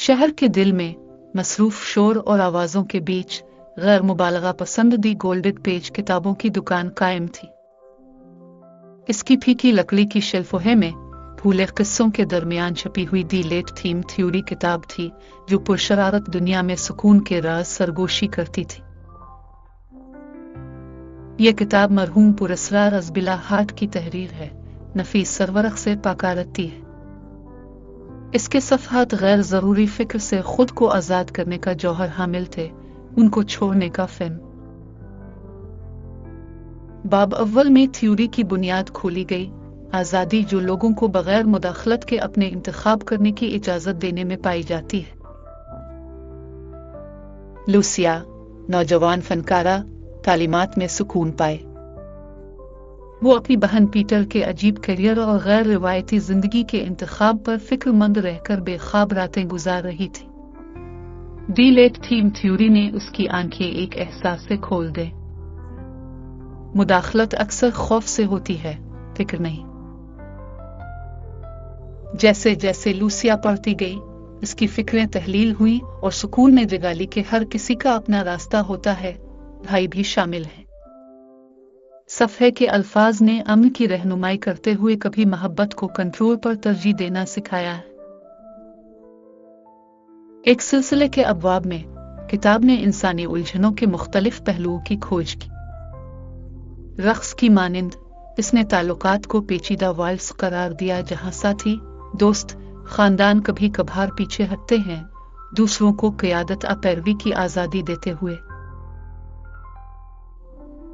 शहर के दिल में मसरूफ शोर और आवाजों के बीच गैर मुबालगा पसंद दी गोल्डेड पेज किताबों की दुकान कायम थी। इसकी फीकी लकड़ी की शेल्फों में भूले किस्सों के दरमियान छपी हुई दी लेट थीम थ्योरी किताब थी जो पुरशरारत दुनिया में सुकून के राज सरगोशी करती थी। यह किताब मरहूम पुरस्कार अज़बिला हाट की तहरीर है, नफीस सरवरख से पाकारती है। इसके सफ़हात गैर ज़रूरी फिक्र से खुद को आज़ाद करने का जौहर हामिल थे, उनको छोड़ने का फ़िल्म। बाब अव्वल में थ्योरी की बुनियाद खोली गई, आज़ादी जो लोगों को बगैर मुदाखलत के अपने इंतखाब करने की इजाज़त देने में पाई जाती है। लूसिया, नौजवान फनकारा, तालीमात में सुकून पाए। वो अपनी बहन पीटर के अजीब करियर और गैर रिवायती जिंदगी के इंतखाब पर फिक्रमंद रहकर बेख्वाब रातें गुजार रही थी। दी लेट थीम थ्योरी ने उसकी आंखें एक एहसास से खोल दे। मुदाखलत अक्सर खौफ से होती है, फिक्र नहीं। जैसे जैसे लूसिया पढ़ती गई, इसकी फिक्रें तहलील हुई और सुकून ने जगा ली कि हर किसी का अपना रास्ता होता है, भाई भी शामिल है। सफ़हे के अल्फाज ने अमन की रहनुमाई करते हुए कभी मोहब्बत को कंट्रोल पर तरजीह देना सिखाया है। एक सिलसिले के अबवाब में किताब ने इंसानी उलझनों के मुख्तलिफ पहलुओं की खोज की। रक्स की मानिंद इसने ताल्लुकात को पेचीदा वाल्स करार दिया, जहां साथी, दोस्त, खानदान कभी कभार पीछे हटते हैं, दूसरों को क़यादत पैरवी की आज़ादी देते हुए।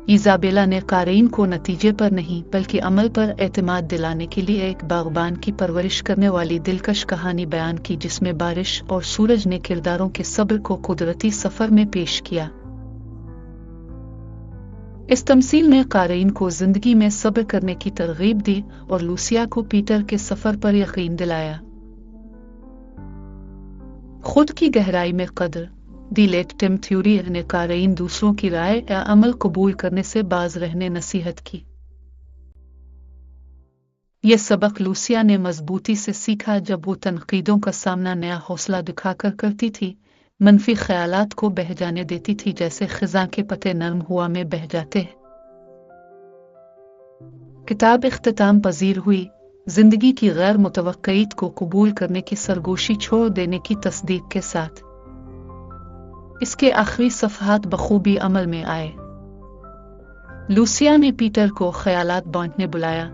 इज़ाबेला ने क़ारीन को नतीजे पर नहीं बल्कि अमल पर एतमाद दिलाने के लिए एक बाग़बान की परवरिश करने वाली दिलकश कहानी बयान की, जिसमें बारिश और सूरज ने किरदारों के सब्र को कुदरती सफ़र में पेश किया। इस तमसील ने क़ारीन को ज़िंदगी में सब्र करने की तरग़ीब दी और लूसिया को पीटर के सफ़र पर यकीन दिलाया। खुद की गहराई में कदर दी लेट थीम थ्योरी ने क़ारीन दूसरों की राय या अमल कबूल करने से बाज रहने नसीहत की। यह सबक लूसिया ने मजबूती से सीखा जब वो तनकीदों का सामना नया हौसला दिखाकर करती थी, मनफी ख्यालात को बह जाने देती थी जैसे खिज़ां के पत्ते नर्म हुआ में बह जाते हैं। किताब इख्तिताम पजीर हुई, जिंदगी की गैर मुतवक्कियत को कबूल करने की सरगोशी छोड़ देने की तस्दीक के साथ। इसके आखिरी सफ़हात बखूबी अमल में आए। लूसिया ने पीटर को ख्यालात बांटने बुलाया।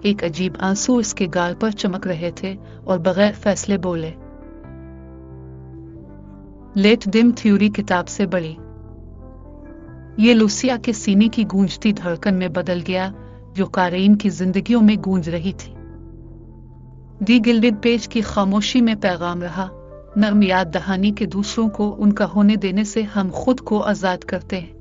एक अजीब आंसू इसके गाल पर चमक रहे थे और बगैर फैसले बोले, लेट थीम थ्योरी किताब से बड़ी। ये लूसिया के सीने की गूंजती धड़कन में बदल गया, जो क़ारीन की जिंदगियों में गूंज रही थी। दी गिल्डेड पेज की खामोशी में पैगाम रहा, नर्म याद दहानी के दूसरों को उनका होने देने से हम खुद को आज़ाद करते हैं।